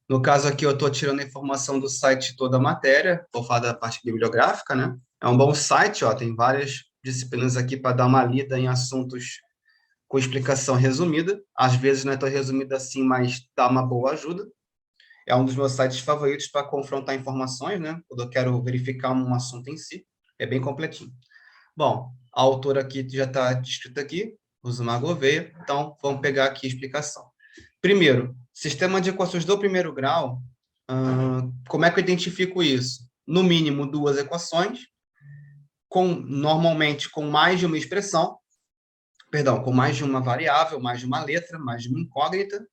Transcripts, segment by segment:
No caso aqui, eu estou tirando a informação do site toda a matéria, vou falar da parte bibliográfica, né? É um bom site, ó, tem várias disciplinas aqui para dar uma lida em assuntos com explicação resumida. Às vezes não é tão resumida assim, mas dá uma boa ajuda. É um dos meus sites favoritos para confrontar informações, né? Quando eu quero verificar um assunto em si. É bem completinho. Bom, a autora aqui já está descrita aqui, Rosmar Gouveia. Então, vamos pegar aqui a explicação. Primeiro, sistema de equações do primeiro grau, como é que eu identifico isso? No mínimo duas equações, normalmente com mais de uma expressão, perdão, com mais de uma variável, mais de uma letra, mais de uma incógnita,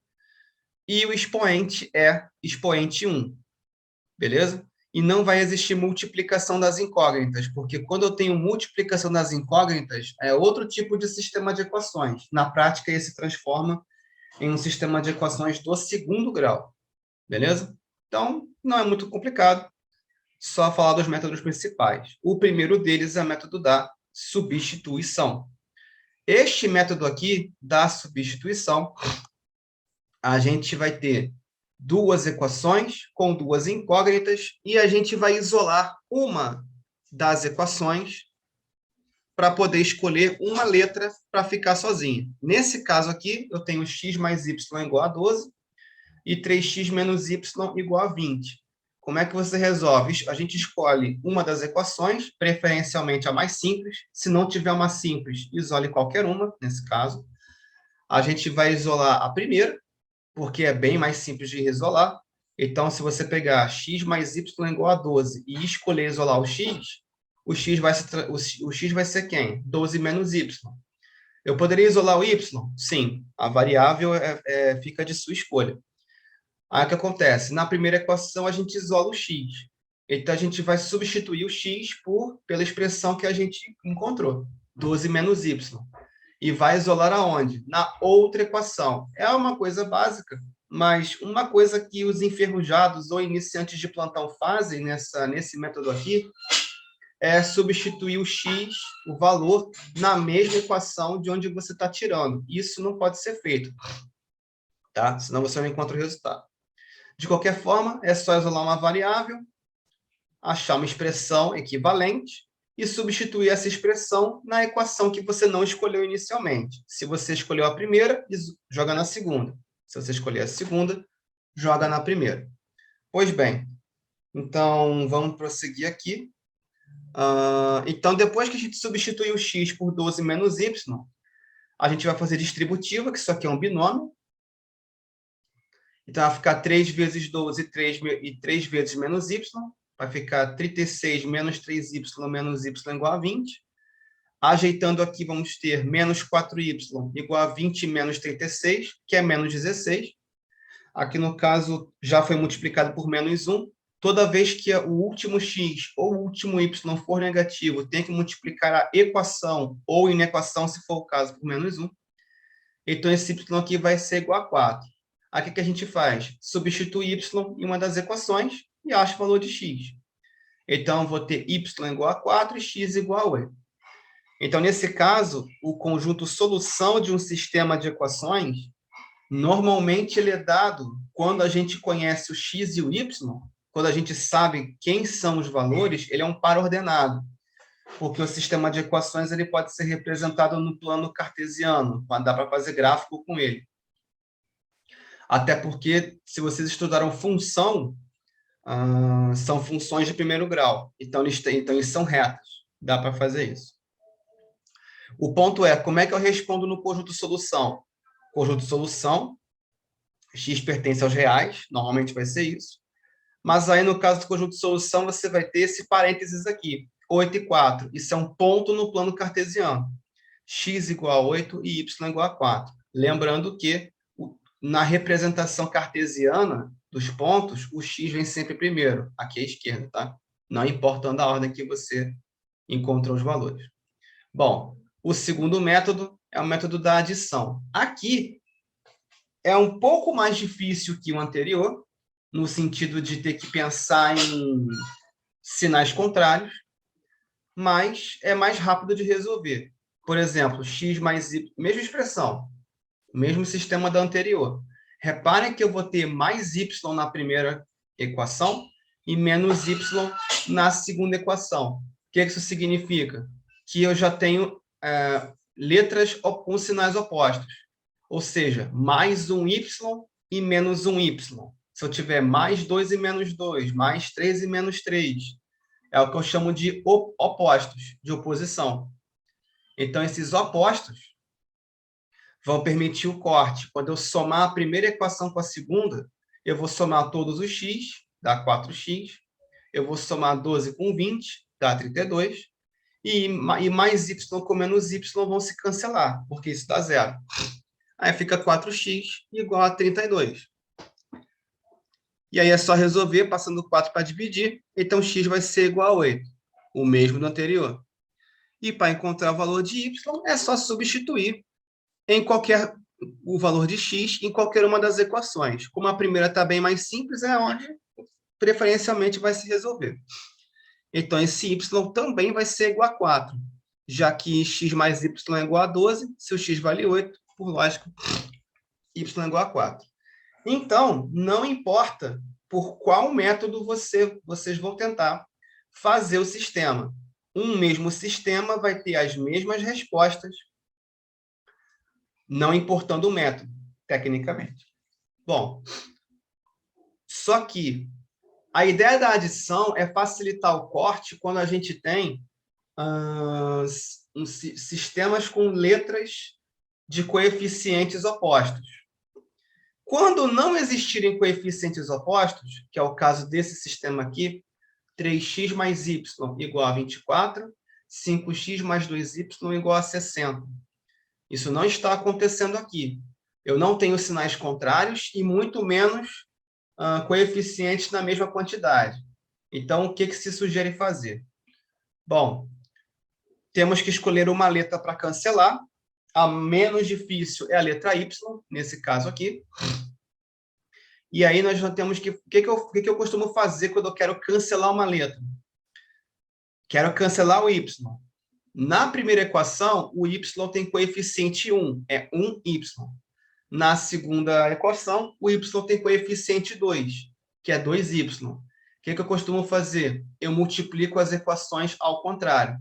e o expoente é expoente 1, beleza? E não vai existir multiplicação das incógnitas, porque quando eu tenho multiplicação das incógnitas, é outro tipo de sistema de equações. Na prática, ele se transforma em um sistema de equações do segundo grau, beleza? Então, não é muito complicado, só falar dos métodos principais. O primeiro deles é o método da substituição. Este método aqui, da substituição, a gente vai ter duas equações com duas incógnitas e a gente vai isolar uma das equações para poder escolher uma letra para ficar sozinha. Nesse caso aqui, eu tenho x mais y igual a 12 e 3x menos y igual a 20. Como é que você resolve? A gente escolhe uma das equações, preferencialmente a mais simples. Se não tiver uma simples, isole qualquer uma, nesse caso. A gente vai isolar a primeira, porque é bem mais simples de isolar. Então, se você pegar x mais y igual a 12 e escolher isolar o x vai ser quem? 12 menos y. Eu poderia isolar o y? Sim, a variável fica de sua escolha. Aí o que acontece? Na primeira equação, a gente isola o x. Então, a gente vai substituir o x pela expressão que a gente encontrou, 12 menos y. E vai isolar aonde? Na outra equação. É uma coisa básica, mas uma coisa que os enferrujados ou iniciantes de plantão fazem nesse método aqui é substituir o x, o valor, na mesma equação de onde você está tirando. Isso não pode ser feito, tá? Senão você não encontra o resultado. De qualquer forma, é só isolar uma variável, achar uma expressão equivalente e substituir essa expressão na equação que você não escolheu inicialmente. Se você escolheu a primeira, joga na segunda. Se você escolher a segunda, joga na primeira. Pois bem, então vamos prosseguir aqui. Então, depois que a gente substituir o x por 12 menos y, a gente vai fazer distributiva, que isso aqui é um binômio. Então, vai ficar 3 vezes 12 e 3 vezes menos y. Vai ficar 36 menos 3y menos y igual a 20. Ajeitando aqui, vamos ter menos 4y igual a 20 menos 36, que é menos 16. Aqui, no caso, já foi multiplicado por menos 1. Toda vez que o último x ou o último y for negativo, tem que multiplicar a equação ou inequação, se for o caso, por menos 1. Então, esse y aqui vai ser igual a 4. Aqui o que a gente faz? Substitui y em uma das equações e acha o valor de x. Então, vou ter y igual a 4 e x igual a 8. Então, nesse caso, o conjunto solução de um sistema de equações, normalmente ele é dado quando a gente conhece o x e o y, quando a gente sabe quem são os valores, ele é um par ordenado, porque o sistema de equações ele pode ser representado no plano cartesiano, dá para fazer gráfico com ele. Até porque, se vocês estudaram função, são funções de primeiro grau. Então, eles são retas. Dá para fazer isso. O ponto é, como é que eu respondo no conjunto solução? Conjunto solução, x pertence aos reais, normalmente vai ser isso. Mas aí, no caso do conjunto solução, você vai ter esse parênteses aqui, 8 e 4. Isso é um ponto no plano cartesiano. X igual a 8 e y igual a 4. Lembrando que na representação cartesiana dos pontos, o x vem sempre primeiro, aqui à esquerda, tá? Não importando a ordem que você encontrou os valores. Bom, o segundo método é o método da adição. Aqui é um pouco mais difícil que o anterior, no sentido de ter que pensar em sinais contrários, mas é mais rápido de resolver. Por exemplo, x mais y, mesma expressão, mesmo sistema da anterior. Reparem que eu vou ter mais y na primeira equação e menos y na segunda equação. O que isso significa? Que eu já tenho letras com sinais opostos. Ou seja, mais um y e menos um y. Se eu tiver mais 2 e menos 2, mais 3 e menos 3, é o que eu chamo de opostos, de oposição. Então, esses opostos vão permitir o corte. Quando eu somar a primeira equação com a segunda, eu vou somar todos os x, dá 4x. Eu vou somar 12 com 20, dá 32. E mais y com menos y vão se cancelar, porque isso dá zero. Aí fica 4x igual a 32. E aí é só resolver, passando 4 para dividir. Então, x vai ser igual a 8, o mesmo do anterior. E para encontrar o valor de y, é só substituir o valor de x em qualquer uma das equações. Como a primeira está bem mais simples, é onde preferencialmente vai se resolver. Então, esse y também vai ser igual a 4, já que x mais y é igual a 12, se o x vale 8, por lógica, y é igual a 4. Então, não importa por qual método vocês vão tentar fazer o sistema. Um mesmo sistema vai ter as mesmas respostas, não importando o método, tecnicamente. Bom, só que a ideia da adição é facilitar o corte quando a gente tem sistemas com letras de coeficientes opostos. Quando não existirem coeficientes opostos, que é o caso desse sistema aqui, 3x mais y igual a 24, 5x mais 2y igual a 60. Isso não está acontecendo aqui. Eu não tenho sinais contrários e muito menos coeficientes na mesma quantidade. Então, o que se sugere fazer? Bom, temos que escolher uma letra para cancelar. A menos difícil é a letra y, nesse caso aqui. E aí nós já temos que... O que eu costumo fazer quando eu quero cancelar uma letra? Quero cancelar o y. Na primeira equação, o y tem coeficiente 1, é 1y. Na segunda equação, o y tem coeficiente 2, que é 2y. O que eu costumo fazer? Eu multiplico as equações ao contrário.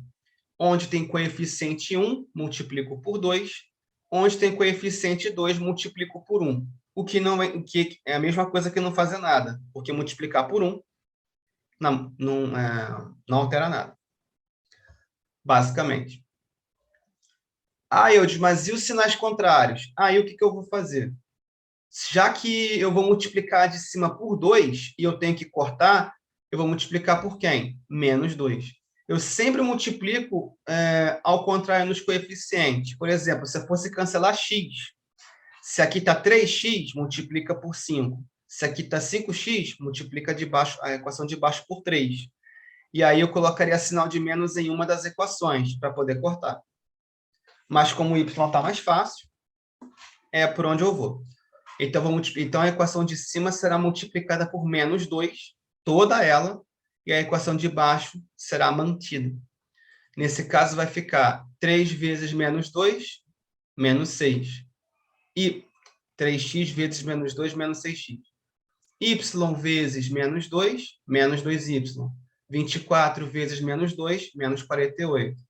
Onde tem coeficiente 1, multiplico por 2. Onde tem coeficiente 2, multiplico por 1. O que é a mesma coisa que não fazer nada, porque multiplicar por 1 não altera nada, basicamente. Eudes, mas e os sinais contrários? Aí o que eu vou fazer? Já que eu vou multiplicar de cima por 2 e eu tenho que cortar, eu vou multiplicar por quem? Menos 2. Eu sempre multiplico ao contrário nos coeficientes. Por exemplo, se eu fosse cancelar x, se aqui está 3x, multiplica por 5. Se aqui está 5x, multiplica a equação de baixo por 3. E aí eu colocaria sinal de menos em uma das equações, para poder cortar. Mas como o y está mais fácil, é por onde eu vou. Então a equação de cima será multiplicada por menos 2, toda ela, e a equação de baixo será mantida. Nesse caso, vai ficar 3 vezes menos 2, menos 6. E 3x vezes menos 2, menos 6x. Y vezes menos 2, menos 2y. 24 vezes menos 2, menos 48.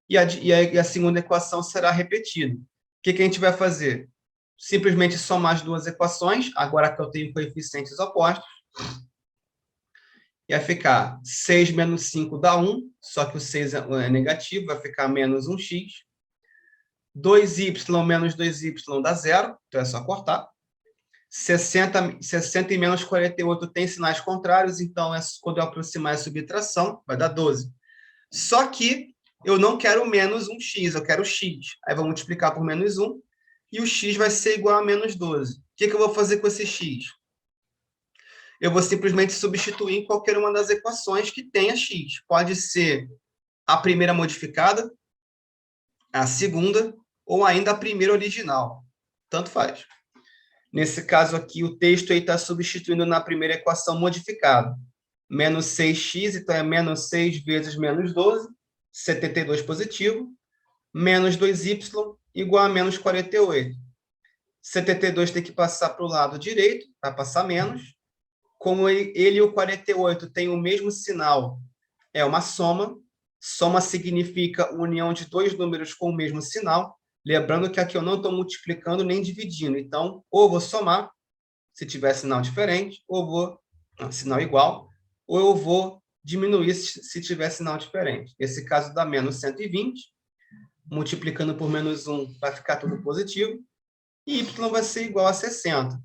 E a segunda equação será repetida. O que a gente vai fazer? Simplesmente somar as duas equações, agora que eu tenho coeficientes opostos. E vai ficar 6 menos 5 dá 1, só que o 6 é negativo, vai ficar menos 1x. 2y menos 2y dá 0, então é só cortar. 60 e menos 48 tem sinais contrários, então quando eu aproximar a subtração, vai dar 12. Só que eu não quero menos 1x, eu quero x. Aí vou multiplicar por menos 1, e o x vai ser igual a menos 12. O que eu vou fazer com esse x? Eu vou simplesmente substituir em qualquer uma das equações que tenha x. Pode ser a primeira modificada, a segunda, ou ainda a primeira original. Tanto faz. Nesse caso aqui, o texto está substituindo na primeira equação modificada. Menos 6x, então é menos 6 vezes menos 12, 72 positivo, menos 2y igual a menos 48. 72 tem que passar para o lado direito, vai passar menos. Como ele e o 48 têm o mesmo sinal, é uma soma. Soma significa união de dois números com o mesmo sinal. Lembrando que aqui eu não estou multiplicando nem dividindo. Então, ou vou somar, se tiver sinal diferente, ou vou sinal igual, ou eu vou diminuir se tiver sinal diferente. Esse caso dá menos 120. Multiplicando por menos 1 vai ficar tudo positivo. E y vai ser igual a 60.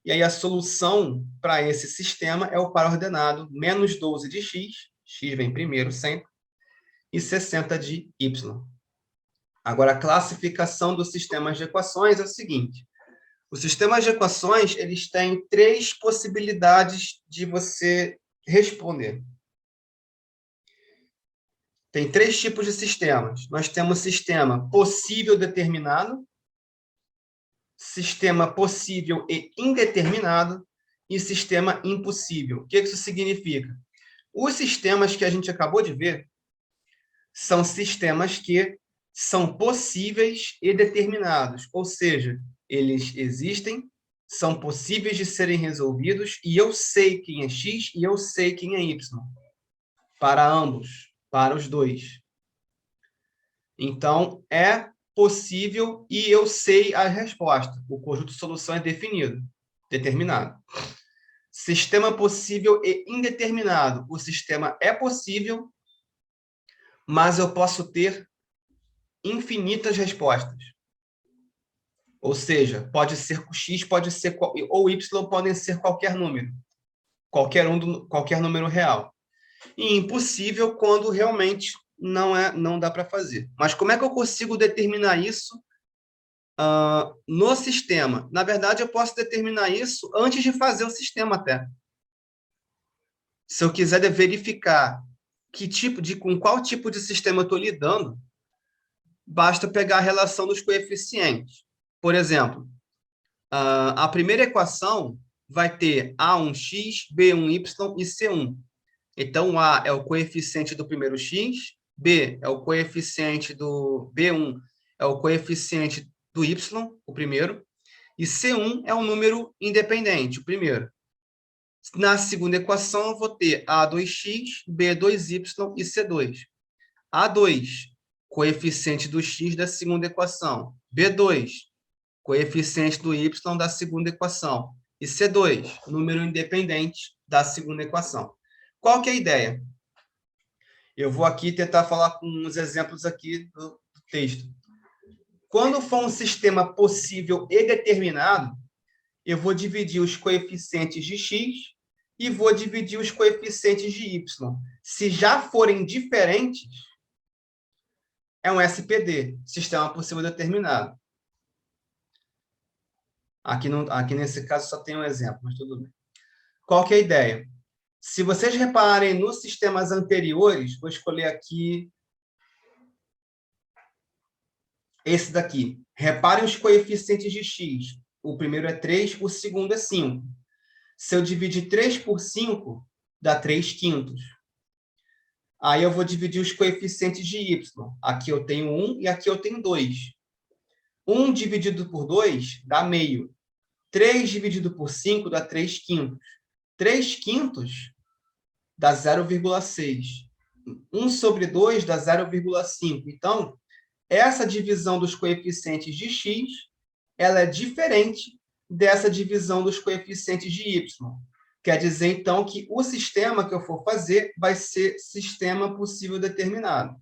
E aí a solução para esse sistema é o par ordenado menos 12 de x, x vem primeiro sempre, e 60 de y. Agora, a classificação dos sistemas de equações é o seguinte. Os sistemas de equações, eles têm 3 possibilidades de você responder. Tem 3 tipos de sistemas. Nós temos sistema possível determinado, sistema possível e indeterminado e sistema impossível. O que isso significa? Os sistemas que a gente acabou de ver são sistemas que são possíveis e determinados, ou seja, eles existem, são possíveis de serem resolvidos e eu sei quem é x e eu sei quem é y, para ambos, para os dois. Então, é possível e eu sei a resposta. O conjunto de solução é definido, determinado. Sistema possível e indeterminado. O sistema é possível, mas eu posso ter infinitas respostas. Ou seja, pode ser x, pode ser ou y podem ser qualquer número. Qualquer número real. E impossível quando realmente não dá para fazer. Mas como é que eu consigo determinar isso no sistema? Na verdade, eu posso determinar isso antes de fazer o sistema até. Se eu quiser verificar com qual tipo de sistema eu estou lidando, basta pegar a relação dos coeficientes. Por exemplo, a primeira equação vai ter A1x, B1y e C1. Então, A é o coeficiente do primeiro x, B é o coeficiente do B1, é o coeficiente do y, o primeiro, e C1 é um número independente, o primeiro. Na segunda equação, eu vou ter A2x, B2y e C2. A2, coeficiente do x da segunda equação. B2, coeficiente do y da segunda equação. E C2, número independente da segunda equação. Qual que é a ideia? Eu vou aqui tentar falar com uns exemplos aqui do texto. Quando for um sistema possível e determinado, eu vou dividir os coeficientes de x e vou dividir os coeficientes de y. Se já forem diferentes, é um SPD, sistema possível determinado. Aqui nesse caso só tem um exemplo, mas tudo bem. Qual que é a ideia? Se vocês repararem nos sistemas anteriores, vou escolher aqui esse daqui. Reparem os coeficientes de x. O primeiro é 3, o segundo é 5. Se eu dividir 3 por 5, dá 3 quintos. Aí eu vou dividir os coeficientes de y. Aqui eu tenho 1 e aqui eu tenho 2. 1 dividido por 2 dá meio. 3 dividido por 5 dá 3 quintos. 3 quintos dá 0,6. 1 sobre 2 dá 0,5. Então, essa divisão dos coeficientes de x, ela é diferente dessa divisão dos coeficientes de y. Quer dizer, então, que o sistema que eu for fazer vai ser sistema possível determinado.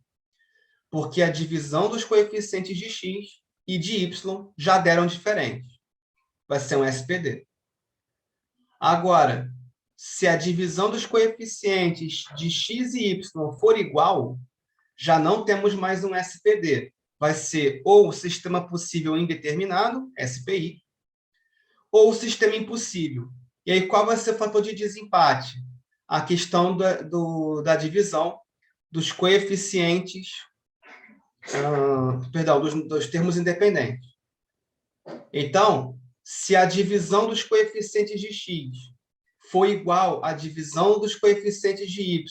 Porque a divisão dos coeficientes de x e de y já deram diferente. Vai ser um SPD. Agora, se a divisão dos coeficientes de x e y for igual, já não temos mais um SPD. Vai ser ou o sistema possível indeterminado, SPI, ou o sistema impossível. E aí, qual vai ser o fator de desempate? A questão da divisão dos coeficientes, dos termos independentes. Então, se a divisão dos coeficientes de x for igual à divisão dos coeficientes de y,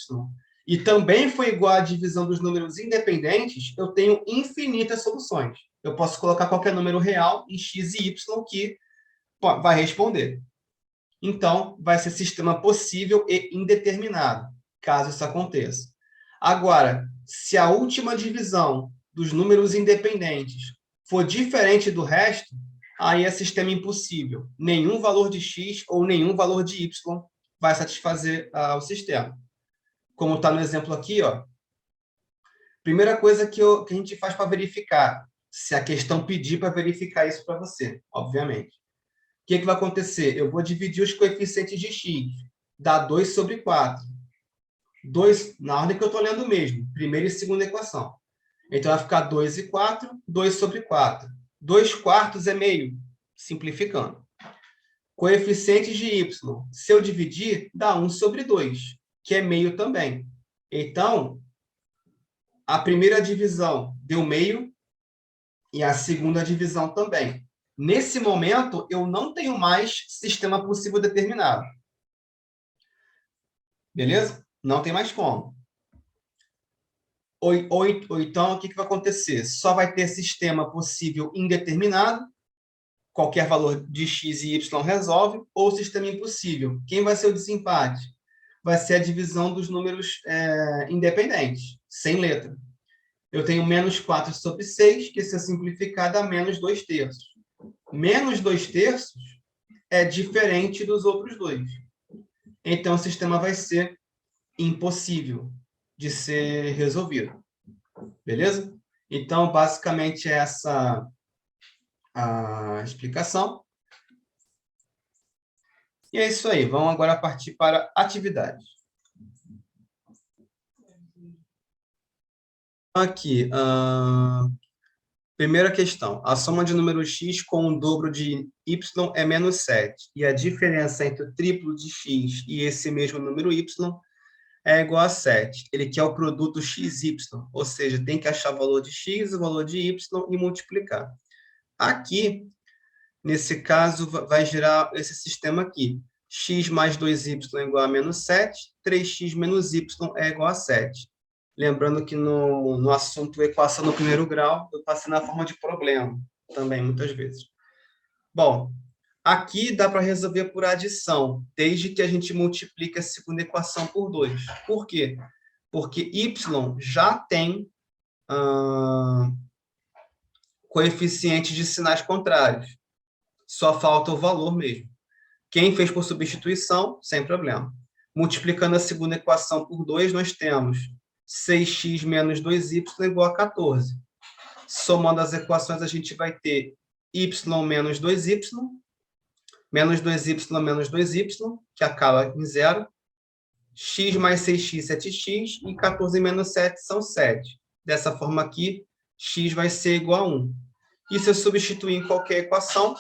e também foi igual à divisão dos números independentes, eu tenho infinitas soluções. Eu posso colocar qualquer número real em x e y que vai responder. Então, vai ser sistema possível e indeterminado, caso isso aconteça. Agora, se a última divisão dos números independentes for diferente do resto, aí é sistema impossível. Nenhum valor de x ou nenhum valor de y vai satisfazer o sistema. Como está no exemplo aqui, ó. Primeira coisa que a gente faz para verificar, se a questão pedir para verificar isso para você, obviamente. O que vai acontecer? Eu vou dividir os coeficientes de x. Dá 2 sobre 4. 2, na ordem que eu estou lendo mesmo, primeira e segunda equação. Então, vai ficar 2 e 4, 2 sobre 4. 2 quartos é meio, simplificando. Coeficientes de y. Se eu dividir, dá 1 sobre 2, que é meio também. Então, a primeira divisão deu meio e a segunda divisão também. Nesse momento, eu não tenho mais sistema possível determinado. Beleza? Não tem mais como. Ou então, o que vai acontecer? Só vai ter sistema possível indeterminado, qualquer valor de x e y resolve, ou sistema impossível. Quem vai ser o desempate? Vai ser a divisão dos números independentes, sem letra. Eu tenho menos 4 sobre 6, que se eu simplificar dá menos 2 terços. Menos 2 terços é diferente dos outros dois. Então, o sistema vai ser impossível de ser resolvido. Beleza? Então, basicamente, essa a explicação. E é isso aí. Vamos agora partir para atividades. Aqui, primeira questão. A soma de números x com o dobro de y é menos 7. E a diferença entre o triplo de x e esse mesmo número y é igual a 7. Ele quer o produto xy, ou seja, tem que achar o valor de x e o valor de y e multiplicar. Aqui, nesse caso, vai gerar esse sistema aqui. X mais 2y é igual a menos 7, 3x menos y é igual a 7. Lembrando que no assunto equação no primeiro grau, eu passei na forma de problema também, muitas vezes. Bom, aqui dá para resolver por adição, desde que a gente multiplique a segunda equação por 2. Por quê? Porque y já tem coeficiente de sinais contrários. Só falta o valor mesmo. Quem fez por substituição, sem problema. Multiplicando a segunda equação por 2, nós temos 6x menos 2y igual a 14. Somando as equações, a gente vai ter y menos 2y, menos 2y menos 2y, que acaba em 0. X mais 6x, 7x, e 14 menos 7 são 7. Dessa forma aqui, x vai ser igual a 1. E se eu substituir em qualquer equação,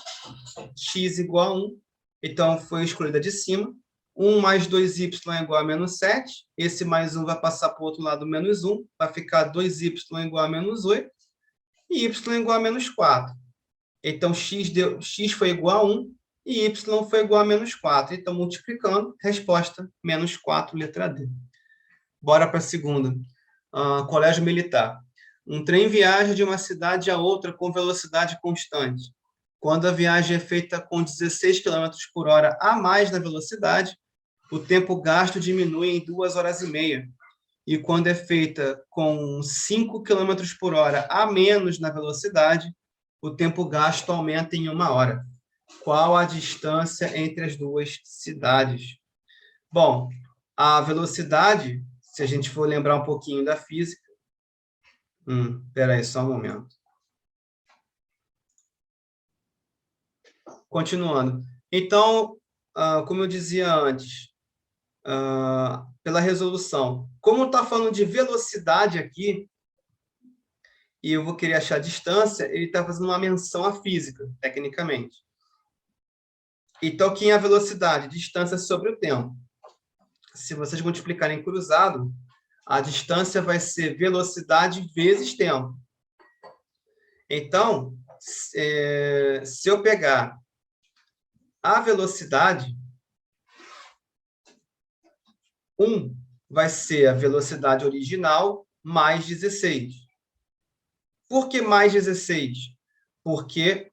x igual a 1, então foi escolhida de cima. 1 mais 2y é igual a menos 7. Esse mais 1 vai passar para o outro lado, menos 1. Vai ficar 2y igual a menos 8. E y igual a menos 4. Então, x foi igual a 1 e y foi igual a menos 4. Então, multiplicando, resposta, menos 4, letra D. Bora para a segunda. Colégio Militar. Um trem viaja de uma cidade a outra com velocidade constante. Quando a viagem é feita com 16 km por hora a mais na velocidade, o tempo gasto diminui em 2 horas e meia. E quando é feita com 5 km por hora a menos na velocidade, o tempo gasto aumenta em 1 hora. Qual a distância entre as duas cidades? Bom, a velocidade, se a gente for lembrar um pouquinho da física... Espera aí, só um momento. Continuando. Então, como eu dizia antes, pela resolução, como está falando de velocidade aqui, e eu vou querer achar a distância, ele está fazendo uma menção à física, tecnicamente. Então, quem é a velocidade? Distância sobre o tempo. Se vocês multiplicarem cruzado, a distância vai ser velocidade vezes tempo. Então, se eu pegar a velocidade, 1 vai ser a velocidade original mais 16. Por que mais 16? Porque,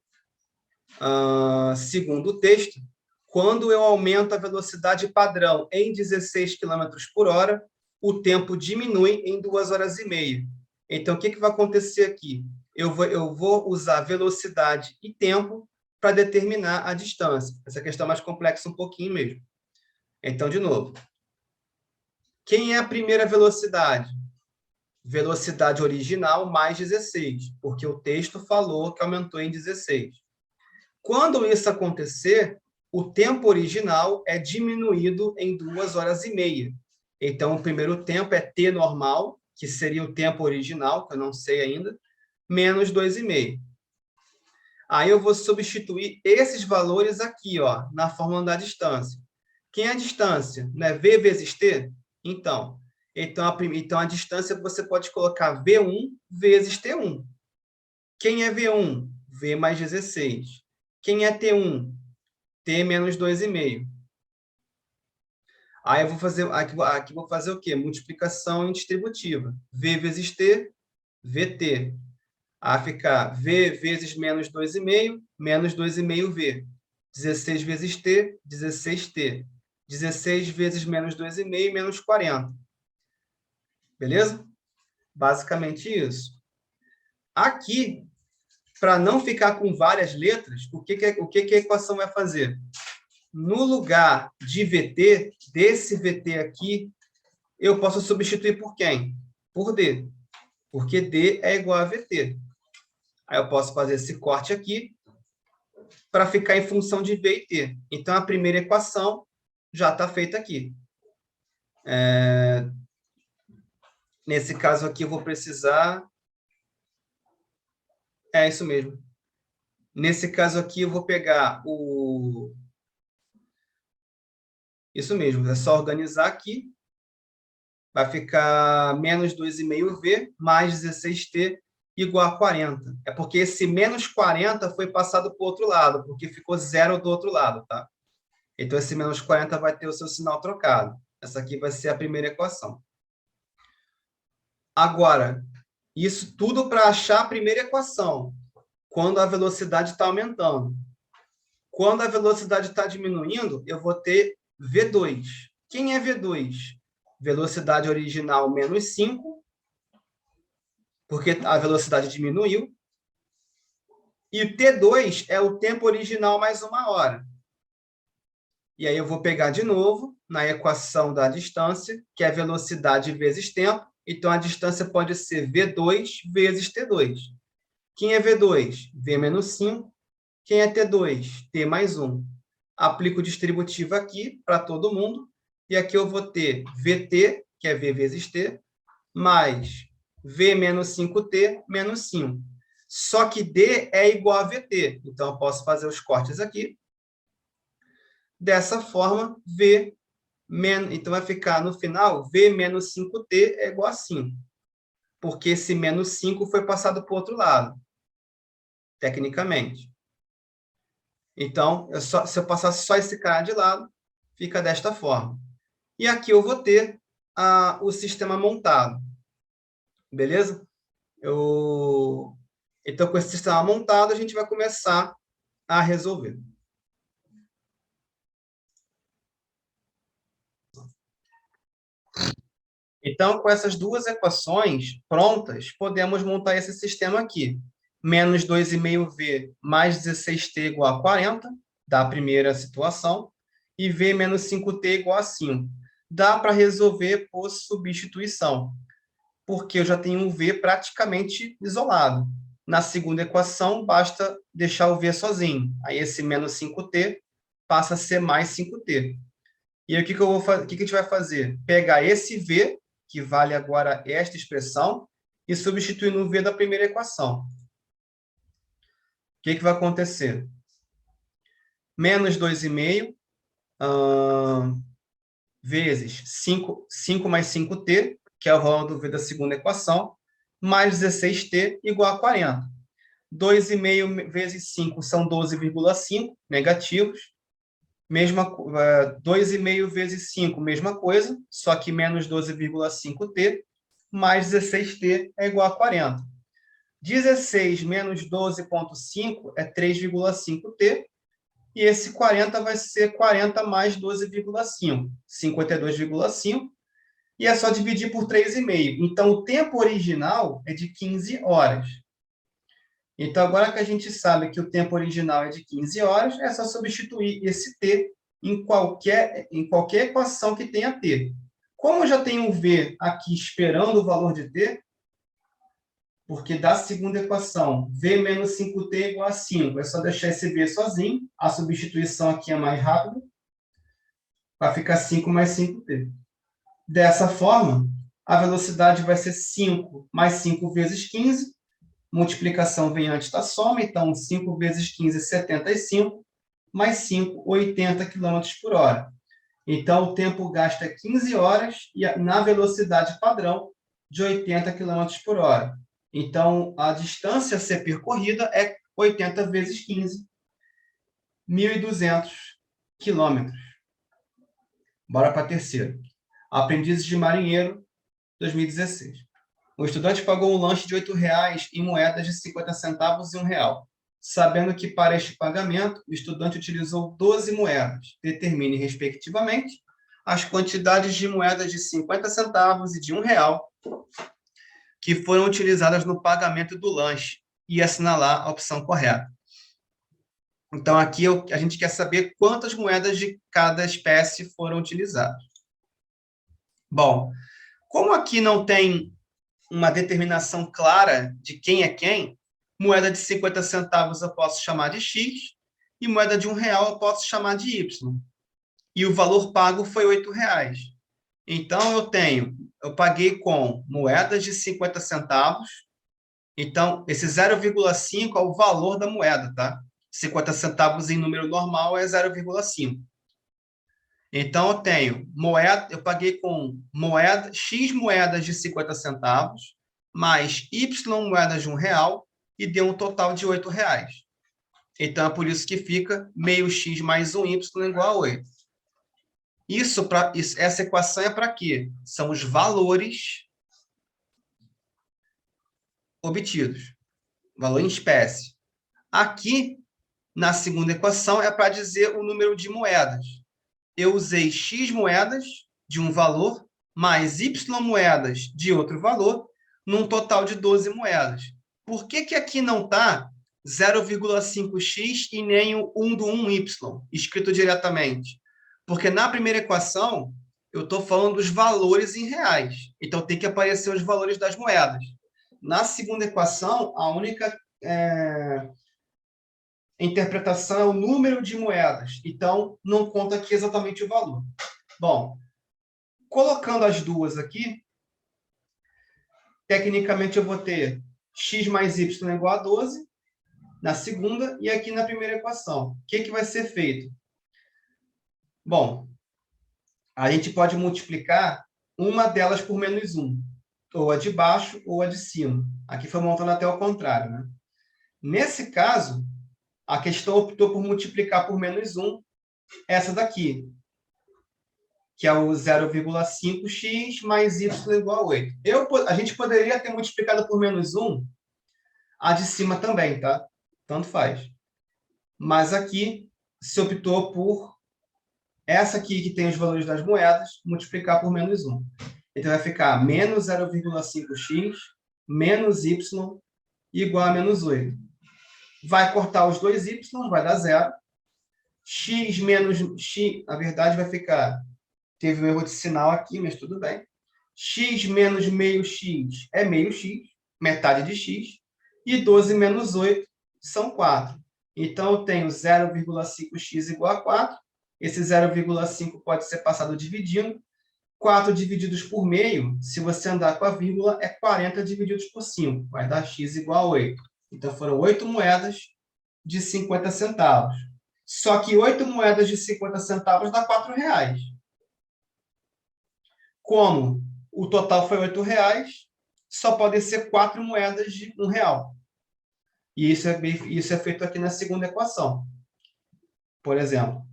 segundo o texto, quando eu aumento a velocidade padrão em 16 km por hora, o tempo diminui em 2 horas e meia. Então, o que vai acontecer aqui? Eu vou usar velocidade e tempo para determinar a distância. Essa questão é mais complexa um pouquinho mesmo. Então, de novo. Quem é a primeira velocidade? Velocidade original mais 16, porque o texto falou que aumentou em 16. Quando isso acontecer, o tempo original é diminuído em 2 horas e meia. Então, o primeiro tempo é t normal, que seria o tempo original, que eu não sei ainda, menos 2,5. Aí eu vou substituir esses valores aqui, ó, na fórmula da distância. Quem é a distância? Não é V vezes T? Então a distância você pode colocar V1 vezes T1. Quem é V1? V mais 16. Quem é T1? T menos 2,5. Aí eu vou fazer, aqui vou fazer o quê? Multiplicação distributiva. V vezes T, VT. Aí ficar V vezes menos 2,5, menos 2,5V. 16 vezes T, 16T. 16 vezes menos 2,5, menos 40. Beleza? Basicamente isso. Aqui, para não ficar com várias letras, o que a equação vai fazer? No lugar de VT, desse VT aqui, eu posso substituir por quem? Por D. Porque D é igual a VT. Aí eu posso fazer esse corte aqui para ficar em função de V e T. Então, a primeira equação já está feita aqui. Nesse caso aqui, eu vou precisar... É isso mesmo. Nesse caso aqui, eu vou pegar o... Isso mesmo, é só organizar aqui. Vai ficar menos 2,5V mais 16T igual a 40. É porque esse menos 40 foi passado para o outro lado, porque ficou zero do outro lado, tá? Então, esse menos 40 vai ter o seu sinal trocado. Essa aqui vai ser a primeira equação. Agora, isso tudo para achar a primeira equação, quando a velocidade está aumentando. Quando a velocidade está diminuindo, eu vou ter V2. Quem é V2? Velocidade original menos 5, porque a velocidade diminuiu. E o T2 é o tempo original mais 1 hora. E aí eu vou pegar de novo na equação da distância, que é velocidade vezes tempo. Então, a distância pode ser V2 vezes T2. Quem é V2? V menos 5. Quem é T2? T mais 1. Aplico o distributivo aqui para todo mundo. E aqui eu vou ter VT, que é V vezes T, mais V menos 5T menos 5. Só que D é igual a VT. Então, eu posso fazer os cortes aqui. Dessa forma, V menos... Então, vai ficar no final, V menos 5T é igual a 5. Porque esse menos 5 foi passado para o outro lado, tecnicamente. Então, se eu passar só esse cara de lado, fica desta forma. E aqui eu vou ter o sistema montado. Beleza? Então, com esse sistema montado, a gente vai começar a resolver. Então, com essas duas equações prontas, podemos montar esse sistema aqui. Menos 2,5V mais 16T igual a 40, da primeira situação, e V menos 5T igual a 5. Dá para resolver por substituição, porque eu já tenho um V praticamente isolado. Na segunda equação, basta deixar o V sozinho. Aí esse menos 5T passa a ser mais 5T. E aí o que a gente vai fazer? Pegar esse V, que vale agora esta expressão, e substituir no V da primeira equação. O que vai acontecer? Menos 2,5 vezes 5 mais 5T, que é o valor do V da segunda equação, mais 16T igual a 40. 2,5 vezes 5 são 12,5 negativos. 2,5 vezes 5, mesma coisa, só que menos 12,5t, mais 16t é igual a 40. 16 menos 12,5 é 3,5t, e esse 40 vai ser 40 mais 12,5, 52,5, e é só dividir por 3,5. Então, o tempo original é de 15 horas. Então, agora que a gente sabe que o tempo original é de 15 horas, é só substituir esse t em qualquer equação que tenha t. Como eu já tenho um v aqui esperando o valor de t, porque da segunda equação, v menos 5t é igual a 5, é só deixar esse v sozinho, a substituição aqui é mais rápida, vai ficar 5 mais 5t. Dessa forma, a velocidade vai ser 5 mais 5 vezes 15, multiplicação vem antes da soma, então 5 vezes 15 é 75, mais 5, 80 km por hora. Então, o tempo gasto é 15 horas e na velocidade padrão de 80 km por hora. Então, a distância a ser percorrida é 80 vezes 15, 1.200 quilômetros. Bora para a terceira. Aprendizes de Marinheiro, 2016. O estudante pagou um lanche de R$ 8,00 em moedas de 50 centavos e R$ 1,00. Sabendo que para este pagamento, o estudante utilizou 12 moedas. Determine, respectivamente, as quantidades de moedas de 50 centavos e de R$ 1,00 que foram utilizadas no pagamento do lanche e assinalar a opção correta. Então, aqui a gente quer saber quantas moedas de cada espécie foram utilizadas. Bom, como aqui não tem uma determinação clara de quem é quem, moeda de 50 centavos eu posso chamar de X e moeda de R$ 1,00 eu posso chamar de Y. E o valor pago foi R$ 8,00. Então, eu paguei com moedas de 50 centavos. Então, esse 0,5 é o valor da moeda, tá? 50 centavos em número normal é 0,5. Então, eu paguei com X moedas de 50 centavos, mais Y moedas de R$ 1,00, e deu um total de R$ 8,00. Então, é por isso que fica meio X mais 1Y igual a 8. Essa equação é para quê? São os valores obtidos, valor em espécie. Aqui, na segunda equação, é para dizer o número de moedas. Eu usei X moedas de um valor, mais Y moedas de outro valor, num total de 12 moedas. Por que aqui não está 0,5x e nem o 1 do 1y, escrito diretamente? Porque na primeira equação, eu estou falando dos valores em reais. Então, tem que aparecer os valores das moedas. Na segunda equação, a única interpretação é o número de moedas. Então, não conta aqui exatamente o valor. Bom, colocando as duas aqui, tecnicamente eu vou ter x mais y igual a 12 na segunda e aqui na primeira equação. O que vai ser feito? Bom, a gente pode multiplicar uma delas por menos 1, ou a de baixo ou a de cima. Aqui foi montando até o contrário, né? Nesse caso, a questão optou por multiplicar por menos 1 essa daqui, que é o 0,5x mais y igual a 8. A gente poderia ter multiplicado por menos 1 a de cima também, tá? Tanto faz. Mas aqui se optou por essa aqui, que tem os valores das moedas, multiplicar por menos 1. Então, vai ficar menos 0,5x menos y igual a menos 8. Vai cortar os dois y, vai dar 0. X menos x, na verdade, vai ficar... Teve um erro de sinal aqui, mas tudo bem. X menos meio x é meio x, metade de x. E 12 menos 8 são 4. Então, eu tenho 0,5x igual a 4. Esse 0,5 pode ser passado dividindo. 4 divididos por meio, se você andar com a vírgula, é 40 divididos por 5. Vai dar x igual a 8. Então, foram 8 moedas de 50 centavos. Só que 8 moedas de 50 centavos dá R$ 4,00. Como o total foi R$ 8,00, só podem ser 4 moedas de R$ 1,00. E isso é feito aqui na segunda equação. Por exemplo.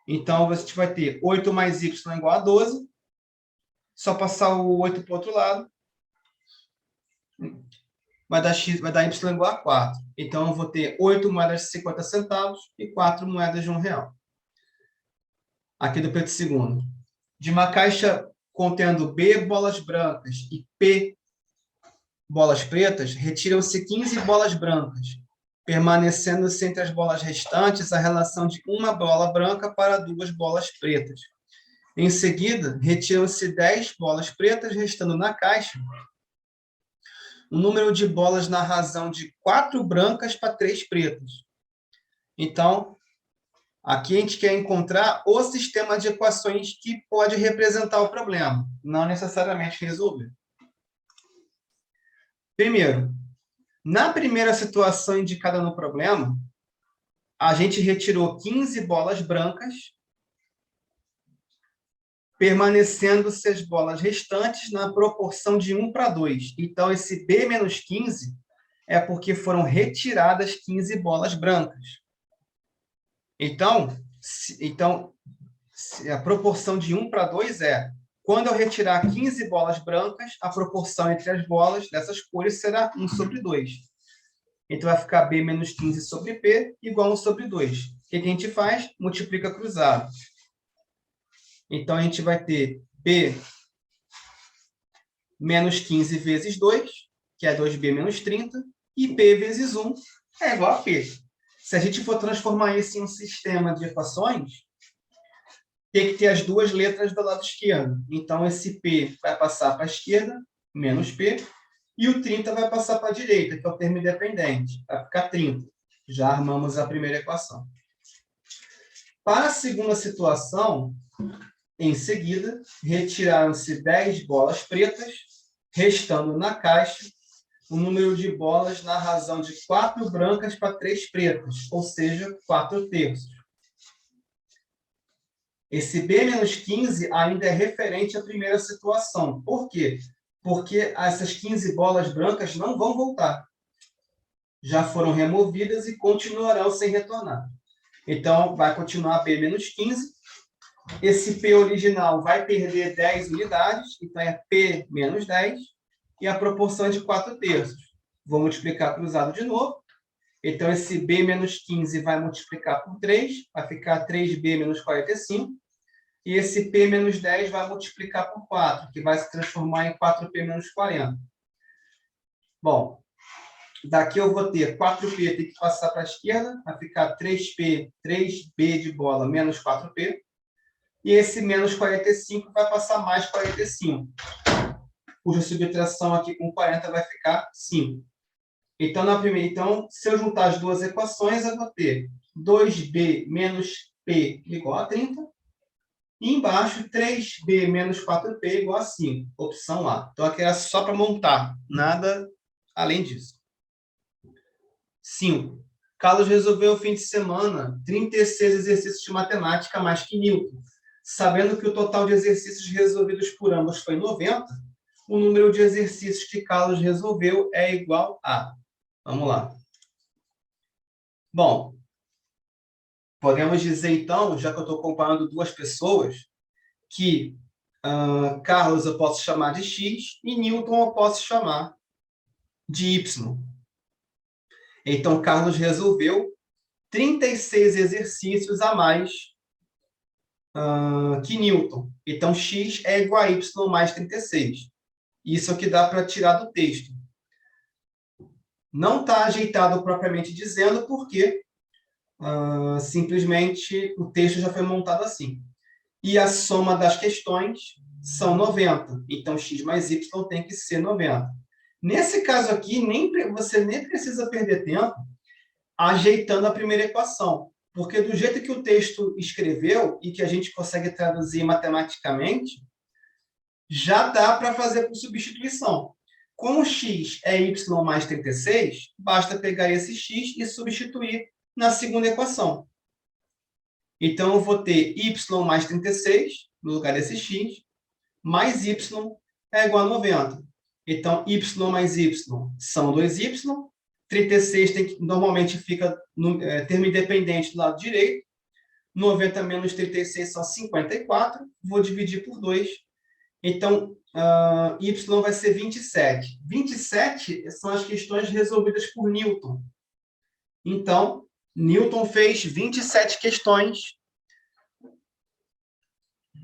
Então, a gente vai ter 8 mais y igual a 12. Só passar o 8 para o outro lado. Vai dar y igual a 4. Então, eu vou ter 8 moedas de 50 centavos e 4 moedas de R$1. Aqui do preto segundo. De uma caixa contendo B bolas brancas e P bolas pretas, retiram-se 15 bolas brancas, permanecendo-se entre as bolas restantes a relação de uma bola branca para 2 bolas pretas. Em seguida, retiram-se 10 bolas pretas, restando na caixa o número de bolas na razão de 4 brancas para 3 pretas. Então, aqui a gente quer encontrar o sistema de equações que pode representar o problema, não necessariamente resolver. Primeiro, na primeira situação indicada no problema, a gente retirou 15 bolas brancas, permanecendo-se as bolas restantes na proporção de 1 para 2. Então, esse B menos 15 é porque foram retiradas 15 bolas brancas. Então, a proporção de 1 para 2 é, quando eu retirar 15 bolas brancas, a proporção entre as bolas dessas cores será 1 sobre 2. Então, vai ficar B menos 15 sobre P igual a 1 sobre 2. O que a gente faz? Multiplica cruzado. Então, a gente vai ter B menos 15 vezes 2, que é 2B menos 30, e P vezes 1 é igual a P. Se a gente for transformar isso em um sistema de equações, tem que ter as duas letras do lado esquerdo. Então, esse P vai passar para a esquerda, menos P, e o 30 vai passar para a direita, que é o termo independente. Vai ficar 30. Já armamos a primeira equação. Para a segunda situação, em seguida, retiraram-se 10 bolas pretas, restando na caixa o número de bolas na razão de 4 brancas para 3 pretas, ou seja, 4 terços. Esse B menos 15 ainda é referente à primeira situação. Por quê? Porque essas 15 bolas brancas não vão voltar. Já foram removidas e continuarão sem retornar. Então, vai continuar B menos 15. Esse P original vai perder 10 unidades, então é P menos 10, e a proporção é de 4 terços. Vou multiplicar cruzado de novo. Então, esse B menos 15 vai multiplicar por 3, vai ficar 3B menos 45. E esse P menos 10 vai multiplicar por 4, que vai se transformar em 4P menos 40. Bom, daqui eu vou ter 4P, tem que passar para a esquerda, vai ficar 3P, 3B de bola menos 4P. E esse menos 45 vai passar mais 45. Cuja subtração aqui com 40 vai ficar 5. Então, se eu juntar as duas equações, eu vou ter 2B menos P igual a 30. E embaixo, 3B menos 4P igual a 5. Opção A. Então, aqui era só para montar. Nada além disso. 5. Carlos resolveu o fim de semana 36 exercícios de matemática mais que Newton. Sabendo que o total de exercícios resolvidos por ambos foi 90, o número de exercícios que Carlos resolveu é igual a... Vamos lá. Bom, podemos dizer, então, já que eu estou comparando duas pessoas, que Carlos eu posso chamar de X e Newton eu posso chamar de Y. Então, Carlos resolveu 36 exercícios a mais que Newton. Então, X é igual a Y mais 36. Isso é o que dá para tirar do texto. Não está ajeitado propriamente dizendo, porque simplesmente o texto já foi montado assim. E a soma das questões são 90. Então, X mais Y tem que ser 90. Nesse caso aqui, você nem precisa perder tempo ajeitando a primeira equação. Porque do jeito que o texto escreveu e que a gente consegue traduzir matematicamente, já dá para fazer por substituição. Como x é y mais 36, basta pegar esse x e substituir na segunda equação. Então, eu vou ter y mais 36, no lugar desse x, mais y é igual a 90. Então, y mais y são 2y. 36 normalmente fica no termo independente do lado direito. 90 menos 36 são 54. Vou dividir por 2. Então, y vai ser 27. 27 são as questões resolvidas por Newton. Então, Newton fez 27 questões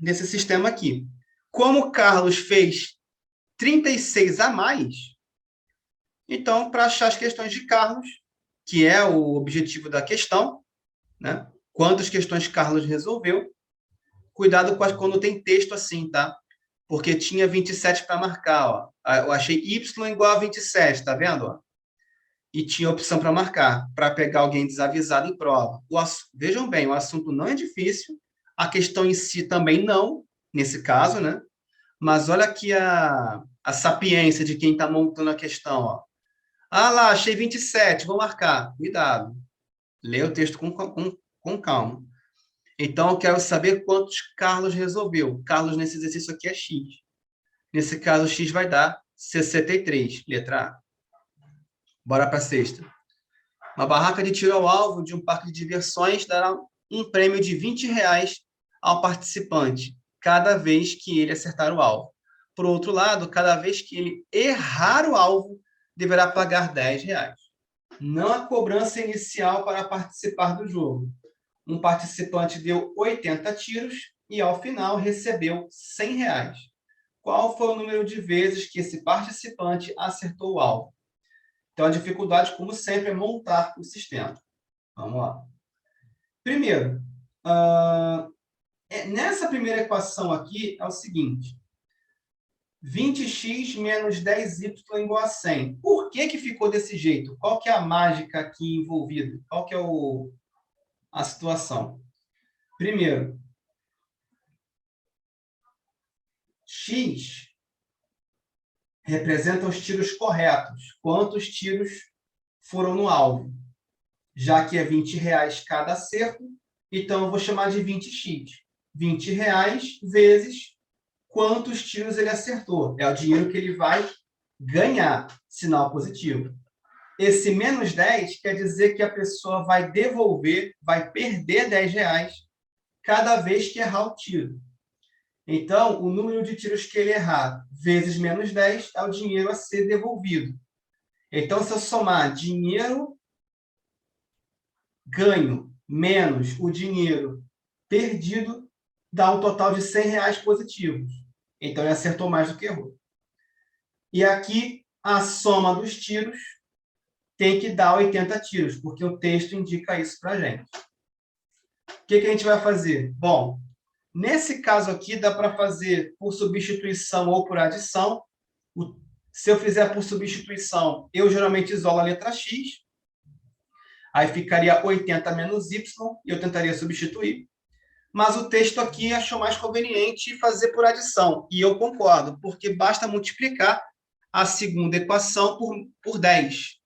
nesse sistema aqui. Como Carlos fez 36 a mais, então, para achar as questões de Carlos, que é o objetivo da questão, né? Quantas questões Carlos resolveu? Cuidado quando tem texto assim, tá? Porque tinha 27 para marcar, ó. Eu achei y igual a 27, tá vendo? Ó? E tinha opção para marcar, para pegar alguém desavisado em prova. Vejam bem, o assunto não é difícil, a questão em si também não, nesse caso, né? Mas olha aqui a sapiência de quem está montando a questão, ó. Ah lá, achei 27, vou marcar. Cuidado. Lê o texto com calma. Então, eu quero saber quantos Carlos resolveu. Carlos, nesse exercício aqui, é X. Nesse caso, X vai dar 63, letra A. Bora para a sexta. Uma barraca de tiro ao alvo de um parque de diversões dará um prêmio de R$ 20 ao participante, cada vez que ele acertar o alvo. Por outro lado, cada vez que ele errar o alvo, deverá pagar R$ 10. Não há cobrança inicial para participar do jogo. Um participante deu 80 tiros e, ao final, recebeu R$ 100. Qual foi o número de vezes que esse participante acertou o alvo? Então, a dificuldade, como sempre, é montar o sistema. Vamos lá. Primeiro, nessa primeira equação aqui, é o seguinte. 20x menos 10y igual a 100. Por que ficou desse jeito? Qual que é a mágica aqui envolvida? Qual que é a situação? Primeiro, x representa os tiros corretos. Quantos tiros foram no alvo? Já que é R$ 20 cada acerto, então eu vou chamar de 20x. R$ 20 vezes quantos tiros ele acertou. É o dinheiro que ele vai ganhar, sinal positivo. Esse menos 10 quer dizer que a pessoa vai devolver, vai perder R$ 10 cada vez que errar o tiro. Então, o número de tiros que ele errar vezes menos 10 é o dinheiro a ser devolvido. Então, se eu somar dinheiro ganho menos o dinheiro perdido, dá um total de R$ 100 positivos. Então, ele acertou mais do que errou. E aqui, a soma dos tiros tem que dar 80 tiros, porque o texto indica isso para a gente. O que a gente vai fazer? Bom, nesse caso aqui, dá para fazer por substituição ou por adição. Se eu fizer por substituição, eu geralmente isolo a letra X. Aí ficaria 80 menos Y, e eu tentaria substituir. Mas o texto aqui achou mais conveniente fazer por adição. E eu concordo, porque basta multiplicar a segunda equação por 10.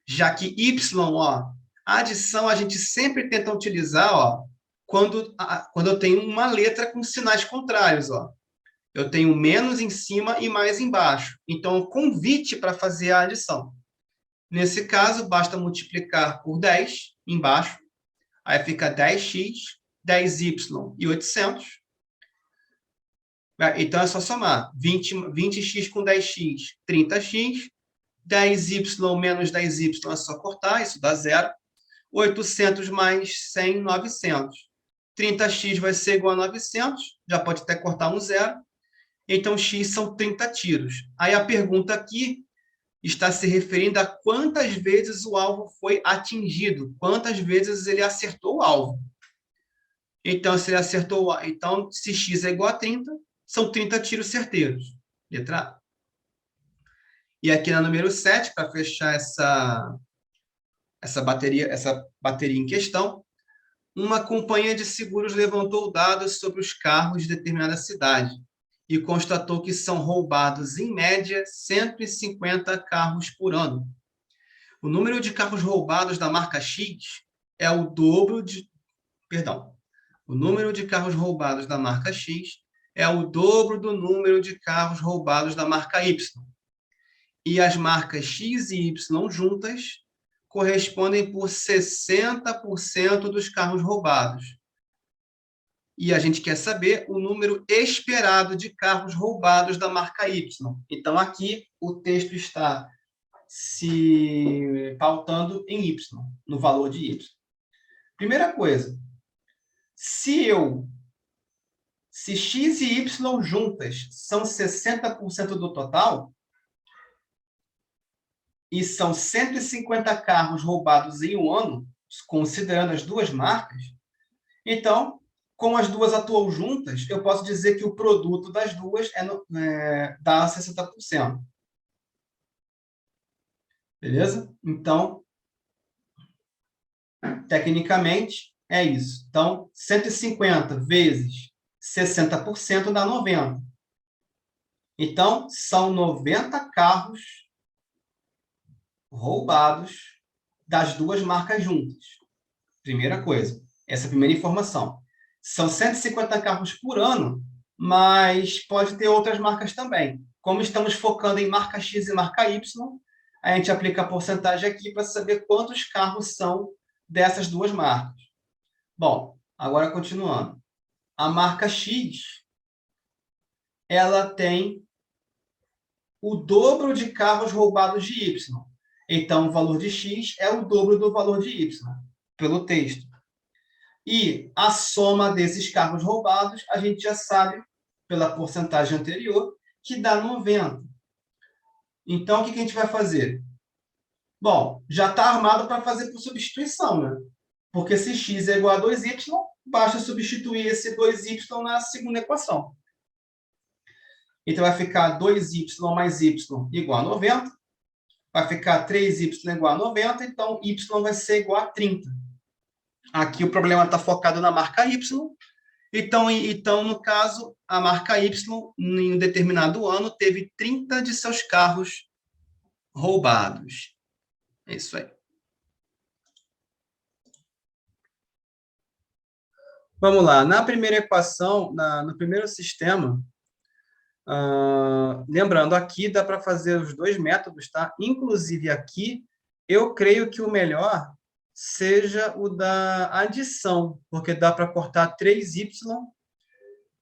Já que Y, ó, a adição a gente sempre tenta utilizar, ó, quando eu tenho uma letra com sinais contrários, ó. Eu tenho menos em cima e mais embaixo. Então, convite para fazer a adição. Nesse caso, basta multiplicar por 10 embaixo. Aí fica 10x, 10y e 800. Então, é só somar. 20x com 10x, 30x. 10y menos 10y é só cortar, isso dá 0. 800 mais 100, 900. 30x vai ser igual a 900, já pode até cortar um 0. Então, x são 30 tiros. Aí a pergunta aqui está se referindo a quantas vezes o alvo foi atingido, quantas vezes ele acertou o alvo. Então, se ele acertou, então, se x é igual a 30, são 30 tiros certeiros. Letra A. E aqui na número 7, para fechar essa bateria em questão, uma companhia de seguros levantou dados sobre os carros de determinada cidade e constatou que são roubados, em média, 150 carros por ano. O número de carros roubados da marca X é o dobro de... Perdão. O número de carros roubados da marca X é o dobro do número de carros roubados da marca Y. E as marcas X e Y juntas correspondem por 60% dos carros roubados. e a gente quer saber o número esperado de carros roubados da marca Y. Então, aqui o texto está se pautando em Y, no valor de Y. Primeira coisa, se X e Y juntas são 60% do total, e são 150 carros roubados em um ano, considerando as duas marcas, então, como as duas atuam juntas, eu posso dizer que o produto das duas dá 60%. Beleza? Então, tecnicamente, é isso. Então, 150 vezes 60% dá 90. Então, são 90 carros roubados das duas marcas juntas. Primeira coisa, essa primeira informação. São 150 carros por ano, mas pode ter outras marcas também. Como estamos focando em marca X e marca Y, a gente aplica a porcentagem aqui para saber quantos carros são dessas duas marcas. Bom, agora continuando. A marca X, ela tem o dobro de carros roubados de Y. Então, o valor de X é o dobro do valor de Y, pelo texto. E a soma desses carros roubados, a gente já sabe, pela porcentagem anterior, que dá 90. Então, o que a gente vai fazer? Bom, já está armado para fazer por substituição, né? Porque se x é igual a 2y, basta substituir esse 2y na segunda equação. Então, vai ficar 2y mais y igual a 90. Vai ficar 3y igual a 90, então y vai ser igual a 30. Aqui o problema está focado na marca y. Então, no caso, a marca y, em um determinado ano, teve 30 de seus carros roubados. É isso aí. Vamos lá. Na primeira equação, no primeiro sistema, lembrando, aqui dá para fazer os dois métodos, tá? Inclusive aqui, eu creio que o melhor seja o da adição, porque dá para cortar 3y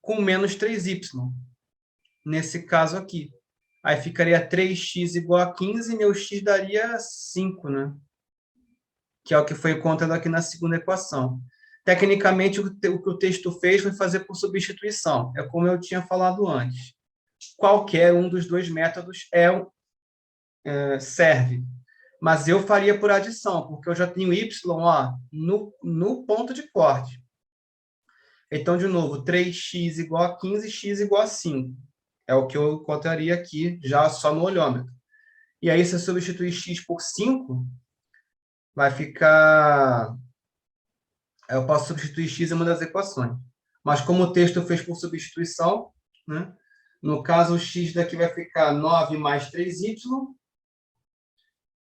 com menos 3y, nesse caso aqui. Aí ficaria 3x igual a 15, e meu x daria 5, né? Que é o que foi encontrado aqui na segunda equação. Tecnicamente, o que o texto fez foi fazer por substituição. É como eu tinha falado antes. Qualquer um dos dois métodos serve. Mas eu faria por adição, porque eu já tenho y no ponto de corte. Então, de novo, 3x igual a 15, x igual a 5. É o que eu encontraria aqui, já só no olhômetro. E aí, se eu substituir x por 5, vai ficar... Eu posso substituir x em uma das equações. Mas como o texto fez por substituição, né? No caso, o x daqui vai ficar 9 mais 3y.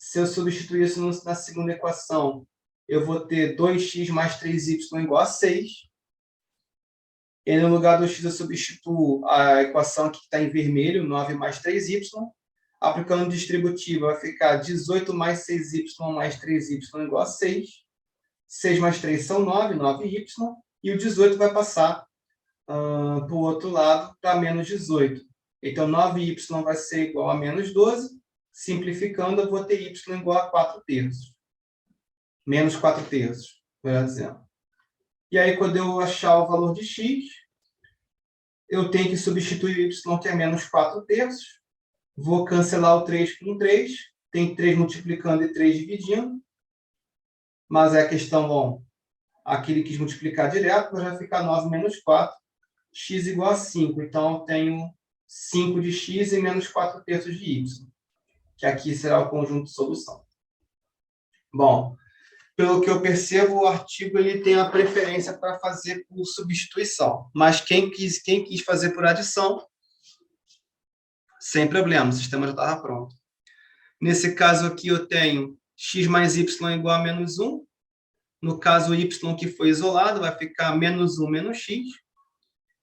Se eu substituir isso na segunda equação, eu vou ter 2x mais 3y igual a 6. E no lugar do x, eu substituo a equação que está em vermelho, 9 mais 3y. Aplicando o distributivo, vai ficar 18 mais 6y mais 3y igual a 6. 6 mais 3 são 9, 9y. E o 18 vai passar para o outro lado, para menos 18. Então, 9y vai ser igual a menos 12. Simplificando, eu vou ter y igual a 4 terços. Menos 4 terços, melhor dizendo. E aí, quando eu achar o valor de x, eu tenho que substituir y, que é menos 4 terços. Vou cancelar o 3 com 3. Tem 3 multiplicando e 3 dividindo. Mas é a questão, bom, aqui ele quis multiplicar direto, vai ficar 9 menos 4, x igual a 5. Então, eu tenho 5 de x e menos 4 terços de y, que aqui será o conjunto de solução. Bom, pelo que eu percebo, o artigo ele tem a preferência para fazer por substituição. Mas quem quis fazer por adição, sem problema, o sistema já estava pronto. Nesse caso aqui, eu tenho x mais y igual a menos 1. No caso, y que foi isolado, vai ficar menos 1 menos x.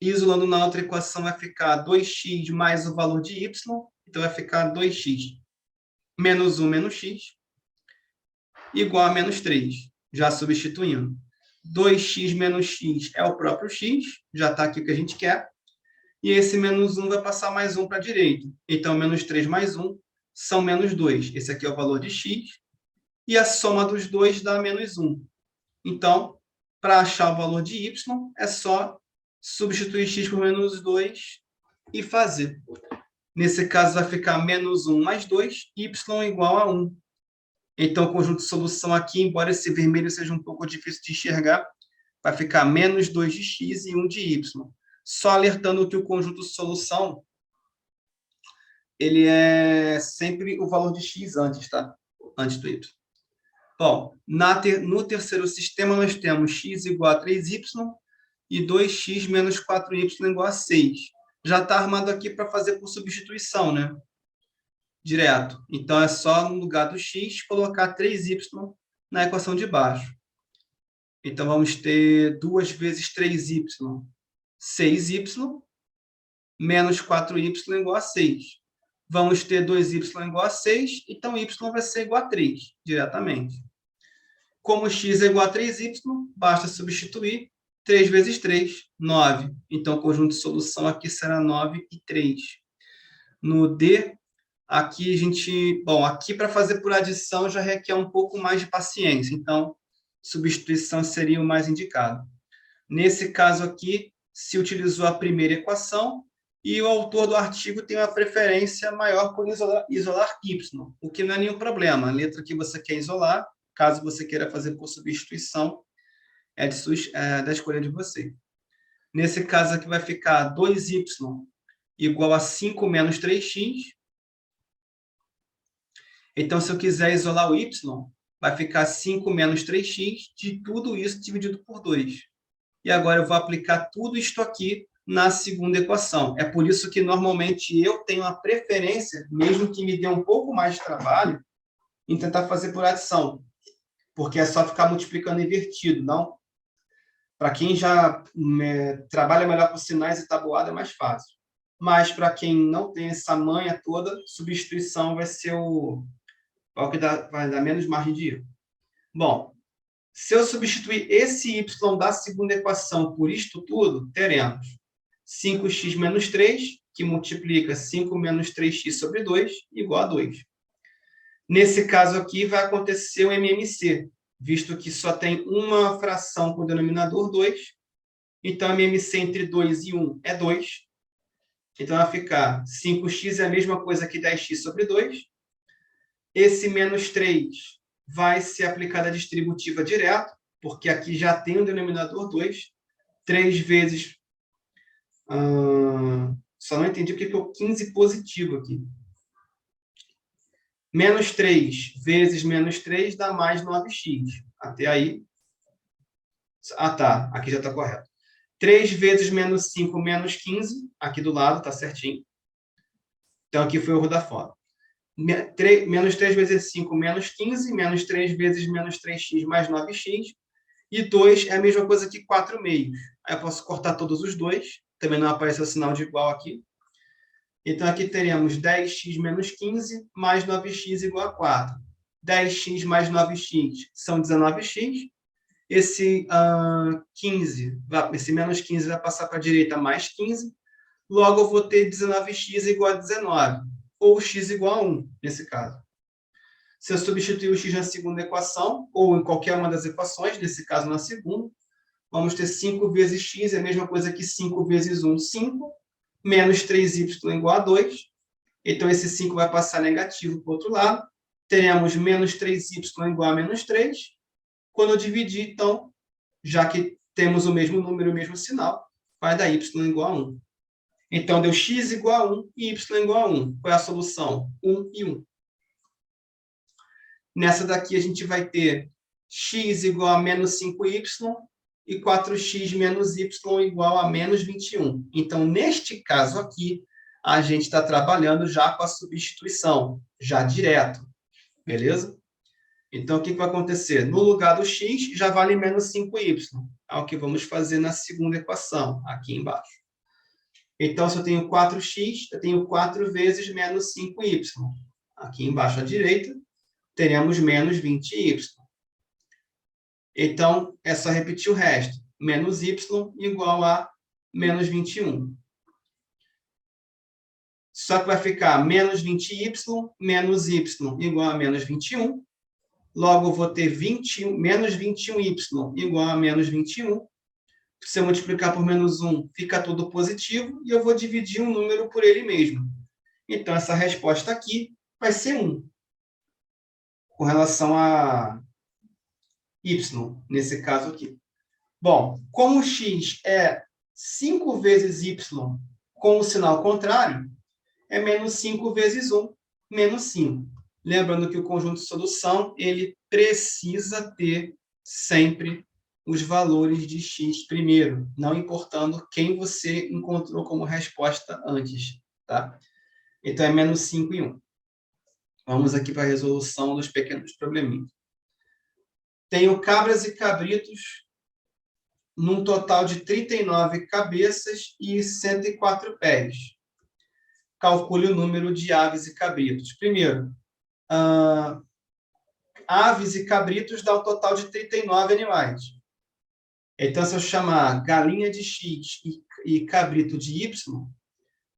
Isolando na outra equação, vai ficar 2x mais o valor de y. Então, vai ficar 2x menos 1 menos x igual a menos 3, já substituindo. 2x menos x é o próprio x, já está aqui o que a gente quer. E esse menos 1 vai passar mais 1 para a direita. Então, menos 3 mais 1 são menos 2. Esse aqui é o valor de x. E a soma dos dois dá menos 1. Então, para achar o valor de y, é só substituir x por menos 2 e fazer. Nesse caso, vai ficar menos 1 mais 2, y igual a 1. Então, o conjunto de solução aqui, embora esse vermelho seja um pouco difícil de enxergar, vai ficar menos 2 de x e 1 de y. Só alertando que o conjunto de solução, ele é sempre o valor de x antes, tá? Antes do y. Bom, no terceiro sistema, nós temos x igual a 3y e 2x menos 4y igual a 6. Já está armado aqui para fazer por substituição, né? Direto. Então, é só, no lugar do x, colocar 3y na equação de baixo. Então, vamos ter 2 vezes 3y, 6y, menos 4y igual a 6. Vamos ter 2y igual a 6, então y vai ser igual a 3, diretamente. Como x é igual a 3y, basta substituir 3 vezes 3, 9. Então, o conjunto de solução aqui será 9 e 3. No D, aqui a gente... Bom, aqui para fazer por adição já requer um pouco mais de paciência. Então, substituição seria o mais indicado. Nesse caso aqui, se utilizou a primeira equação e o autor do artigo tem uma preferência maior por isolar y, o que não é nenhum problema. A letra que você quer isolar, caso você queira fazer por substituição, é da escolha de você. Nesse caso aqui vai ficar 2y igual a 5 menos 3x. Então, se eu quiser isolar o y, vai ficar 5 menos 3x de tudo isso dividido por 2. E agora eu vou aplicar tudo isto aqui na segunda equação. É por isso que, normalmente, eu tenho a preferência, mesmo que me dê um pouco mais de trabalho, em tentar fazer por adição. Porque é só ficar multiplicando invertido, não? Para quem já trabalha melhor com sinais e tabuada, é mais fácil. Mas, para quem não tem essa manha toda, substituição vai ser o que vai dar menos margem de erro. Bom, se eu substituir esse y da segunda equação por isto tudo, teremos 5x menos 3, que multiplica 5 menos 3x sobre 2, igual a 2. Nesse caso aqui, vai acontecer o MMC, visto que só tem uma fração com o denominador 2. Então, MMC entre 2 e 1 é 2. Então, vai ficar 5x é a mesma coisa que 10x sobre 2. Esse menos 3 vai ser aplicado à distributiva direto, porque aqui já tem o denominador 2. 3 vezes... só não entendi porque é o 15 positivo aqui. Menos 3 vezes menos 3 dá mais 9x. Até aí... Ah, tá. Aqui já está correto. 3 vezes menos 5 menos 15. Aqui do lado, está certinho. Então, aqui foi o erro da foto. Menos 3 vezes 5 menos 15. Menos 3 vezes menos 3x mais 9x. E 2 é a mesma coisa que 4 meios. Aí eu posso cortar todos os dois. Também não aparece o sinal de igual aqui. Então, aqui teremos 10x menos 15 mais 9x igual a 4. 10x mais 9x são 19x. Esse esse menos 15 vai passar para a direita mais 15. Logo, eu vou ter 19x igual a 19. Ou x igual a 1, nesse caso. Se eu substituir o x na segunda equação, ou em qualquer uma das equações, nesse caso na segunda, vamos ter 5 vezes x, é a mesma coisa que 5 vezes 1, 5. Menos 3y igual a 2. Então, esse 5 vai passar negativo para o outro lado. Teremos menos 3y igual a menos 3. Quando eu dividir, então, já que temos o mesmo número e o mesmo sinal, vai dar y igual a 1. Então, deu x igual a 1 e y igual a 1. Qual é a solução? 1 e 1. Nessa daqui, a gente vai ter x igual a menos 5y e 4x menos y igual a menos 21. Então, neste caso aqui, a gente está trabalhando já com a substituição, já direto. Beleza? Então, o que vai acontecer? No lugar do x, já vale menos 5y. É o que vamos fazer na segunda equação, aqui embaixo. Então, se eu tenho 4x, eu tenho 4 vezes menos 5y. Aqui embaixo à direita, teremos menos 20y. Então, é só repetir o resto. Menos y igual a menos 21. Só que vai ficar menos 20y menos y igual a menos 21. Logo, eu vou ter 21, menos 21y igual a menos 21. Se eu multiplicar por menos 1, fica tudo positivo. E eu vou dividir um número por ele mesmo. Então, essa resposta aqui vai ser 1. Com relação a y, nesse caso aqui. Bom, como x é 5 vezes y com o sinal contrário, é menos 5 vezes 1, menos 5. Lembrando que o conjunto de solução, ele precisa ter sempre os valores de x primeiro, não importando quem você encontrou como resposta antes. Tá? Então, é menos 5 e 1. Vamos aqui para a resolução dos pequenos probleminhas. Tenho cabras e cabritos num total de 39 cabeças e 104 pés. Calcule o número de aves e cabritos. Primeiro, aves e cabritos dá um total de 39 animais. Então, se eu chamar galinha de X e cabrito de Y,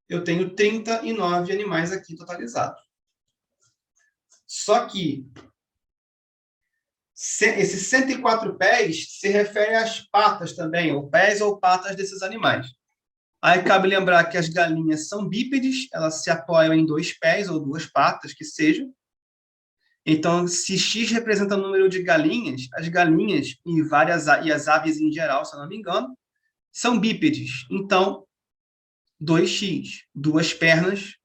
eu tenho 39 animais aqui totalizados. Só que esses 104 pés se refere às patas também, ou pés ou patas desses animais. Aí cabe lembrar que as galinhas são bípedes, elas se apoiam em 2 pés ou 2 patas, que sejam. Então, se x representa o número de galinhas, as galinhas e as aves em geral, se eu não me engano, são bípedes. Então, 2x, 2 pernas,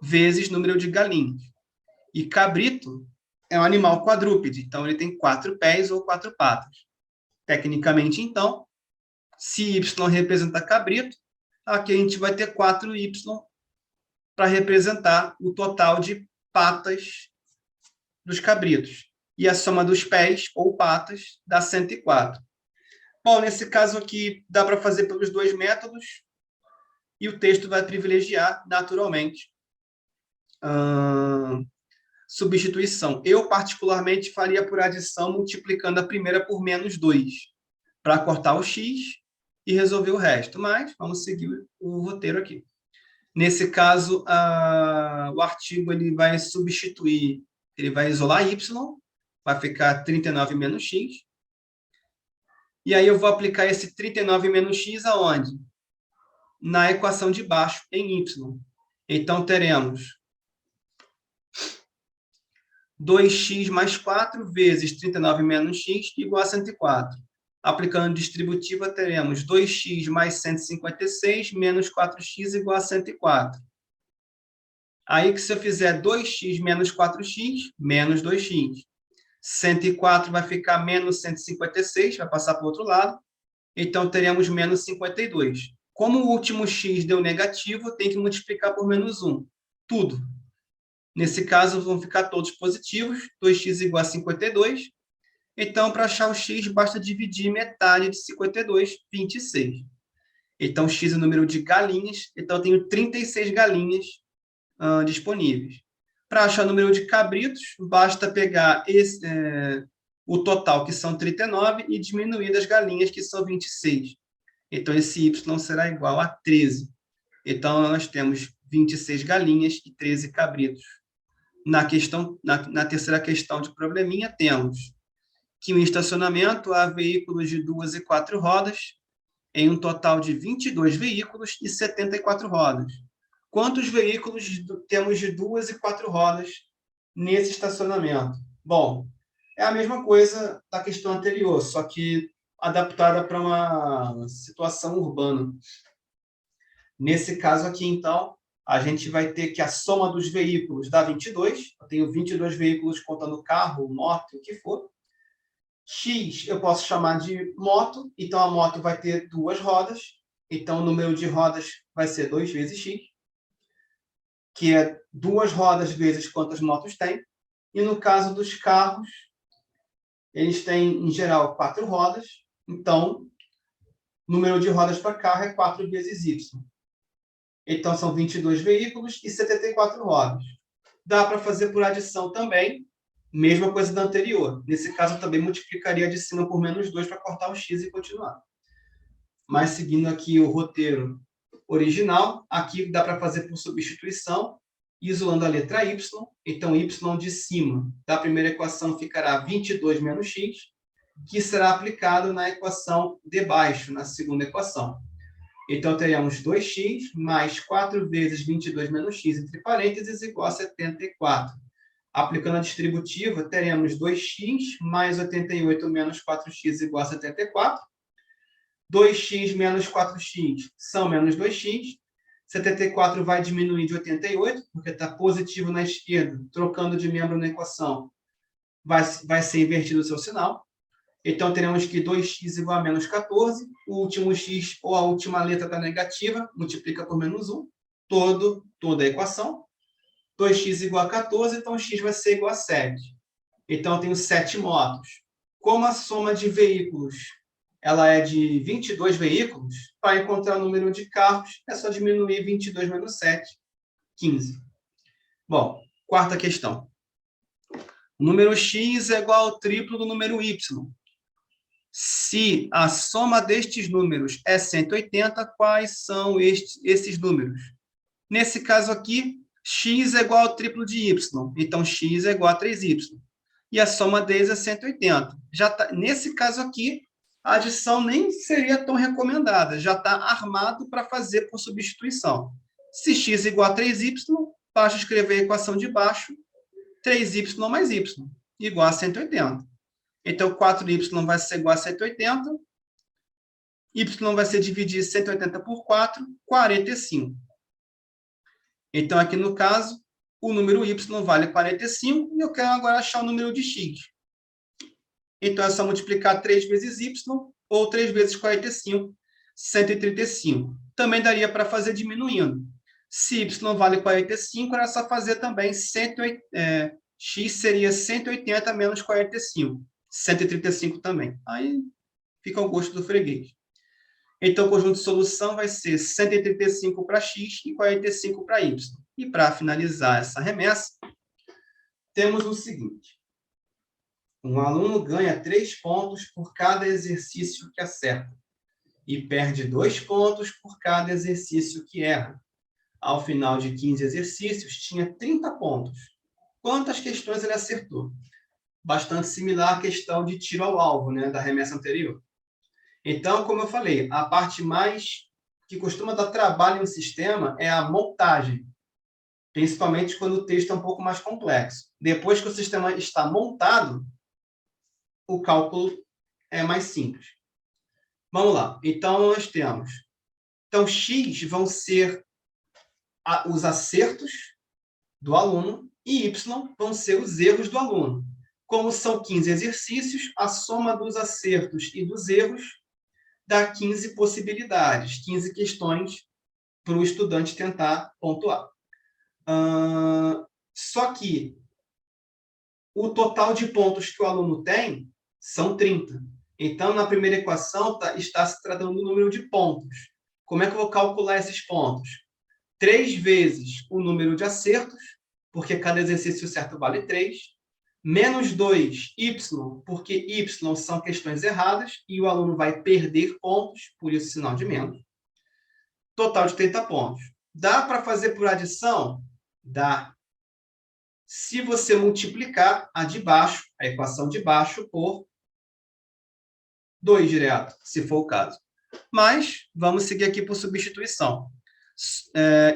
vezes número de galinhas. E cabrito é um animal quadrúpede, então ele tem 4 pés ou 4 patas. Tecnicamente, então, se y representa cabrito, aqui a gente vai ter 4y para representar o total de patas dos cabritos. E a soma dos pés ou patas dá 104. Bom, nesse caso aqui, dá para fazer pelos 2 métodos, e o texto vai privilegiar, naturalmente, substituição. Eu, particularmente, faria por adição, multiplicando a primeira por menos 2, para cortar o x e resolver o resto. Mas vamos seguir o roteiro aqui. Nesse caso, o artigo ele vai substituir, ele vai isolar y, vai ficar 39 menos x. E aí eu vou aplicar esse 39 menos x aonde? Na equação de baixo, em y. Então, teremos 2x mais 4 vezes 39 menos x igual a 104. Aplicando distributiva, teremos 2x mais 156 menos 4x igual a 104. Aí que se eu fizer 2x menos 4x, menos 2x. 104 vai ficar menos 156, vai passar para o outro lado. Então, teremos menos 52. Como o último x deu negativo, tem que multiplicar por menos 1. Tudo. Nesse caso, vão ficar todos positivos. 2x igual a 52. Então, para achar o x, basta dividir metade de 52, 26. Então, x é o número de galinhas. Então, eu tenho 36 galinhas disponíveis. Para achar o número de cabritos, basta pegar o total, que são 39, e diminuir das galinhas, que são 26. Então, esse y será igual a 13. Então, nós temos 26 galinhas e 13 cabritos. Na terceira questão de probleminha, temos que em estacionamento há veículos de 2 e 4 rodas, em um total de 22 veículos e 74 rodas. Quantos veículos temos de 2 e 4 rodas nesse estacionamento? Bom, é a mesma coisa da questão anterior, só que adaptada para uma situação urbana. Nesse caso aqui, então, a gente vai ter que a soma dos veículos dá 22. Eu tenho 22 veículos contando carro, moto, o que for. X eu posso chamar de moto, então a moto vai ter 2 rodas. Então, o número de rodas vai ser 2 vezes x, que é 2 rodas vezes quantas motos tem. E no caso dos carros, eles têm, em geral, 4 rodas. Então, o número de rodas para carro é 4 vezes y. Então, são 22 veículos e 74 rodas. Dá para fazer por adição também. Mesma coisa da anterior. Nesse caso, eu também multiplicaria de cima por menos 2 para cortar o x e continuar. Mas seguindo aqui o roteiro original, aqui dá para fazer por substituição, isolando a letra y. Então, y de cima da primeira equação ficará 22 menos x, que será aplicado na equação de baixo, na segunda equação. Então, teremos 2x mais 4 vezes 22 menos x, entre parênteses, igual a 74. Aplicando a distributiva, teremos 2x mais 88 menos 4x igual a 74. 2x menos 4x são menos 2x. 74 vai diminuir de 88, porque está positivo na esquerda. Trocando de membro na equação, vai ser invertido o seu sinal. Então, teremos que 2x igual a menos 14. O último x, ou a última letra está negativa, multiplica por menos 1. Toda a equação. 2x igual a 14, então x vai ser igual a 7. Então, eu tenho 7 motos. Como a soma de veículos ela é de 22 veículos, para encontrar o número de carros, é só diminuir 22 menos 7, 15. Bom, quarta questão. O número x é igual ao triplo do número y. Se a soma destes números é 180, quais são esses números? Nesse caso aqui, x é igual ao triplo de y. Então, x é igual a 3y. E a soma deles é 180. Nesse caso aqui, a adição nem seria tão recomendada. Já está armado para fazer por substituição. Se x é igual a 3y, basta escrever a equação de baixo, 3y mais y, igual a 180. Então, 4y vai ser igual a 180. Y vai ser dividir 180 por 4, 45. Então, aqui no caso, o número y vale 45 e eu quero agora achar o número de x. Então, é só multiplicar 3 vezes y ou 3 vezes 45, 135. Também daria para fazer diminuindo. Se y vale 45, era só fazer também x seria 180 menos 45. 135 também. Aí fica ao gosto do freguês. Então, o conjunto de solução vai ser 135 para x e 45 para y. E para finalizar essa remessa, temos o seguinte. Um aluno ganha 3 pontos por cada exercício que acerta e perde 2 pontos por cada exercício que erra. Ao final de 15 exercícios, tinha 30 pontos. Quantas questões ele acertou? Bastante similar à questão de tiro ao alvo, né, da remessa anterior. Então, como eu falei, a parte mais que costuma dar trabalho no sistema é a montagem, principalmente quando o texto é um pouco mais complexo. Depois que o sistema está montado, o cálculo é mais simples. Vamos lá. Então, nós temos... Então, x vão ser os acertos do aluno e y vão ser os erros do aluno. Como são 15 exercícios, a soma dos acertos e dos erros dá 15 possibilidades, 15 questões para o estudante tentar pontuar. Só que o total de pontos que o aluno tem são 30. Então, na primeira equação, está se tratando do número de pontos. Como é que eu vou calcular esses pontos? 3 vezes o número de acertos, porque cada exercício certo vale 3, menos 2, y, porque y são questões erradas, e o aluno vai perder pontos, por isso sinal de menos. Total de 30 pontos. Dá para fazer por adição? Dá. Se você multiplicar a de baixo, a equação de baixo, por 2 direto, se for o caso. Mas, vamos seguir aqui por substituição.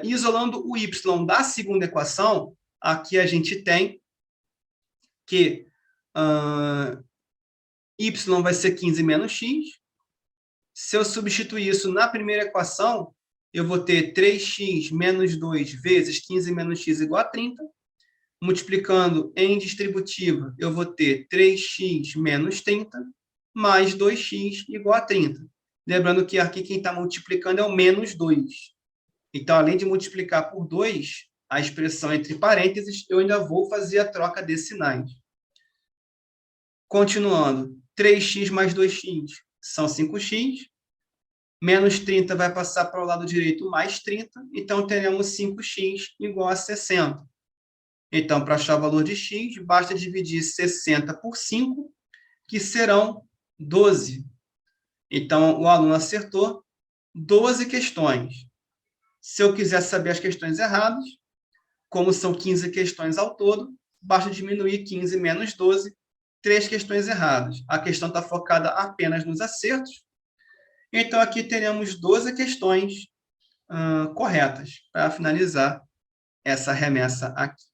Isolando o y da segunda equação, aqui a gente tem que y vai ser 15 menos x. Se eu substituir isso na primeira equação, eu vou ter 3x menos 2 vezes 15 menos x igual a 30. Multiplicando em distributiva, eu vou ter 3x menos 30 mais 2x igual a 30. Lembrando que aqui quem está multiplicando é o menos 2. Então, além de multiplicar por 2, a expressão entre parênteses, eu ainda vou fazer a troca desses sinais. Continuando, 3x mais 2x são 5x, menos 30 vai passar para o lado direito mais 30, então teremos 5x igual a 60. Então, para achar o valor de x, basta dividir 60 por 5, que serão 12. Então, o aluno acertou 12 questões. Se eu quiser saber as questões erradas, como são 15 questões ao todo, basta diminuir 15 menos 12, 3 questões erradas. A questão está focada apenas nos acertos. Então, aqui teremos 12 questões corretas para finalizar essa remessa aqui.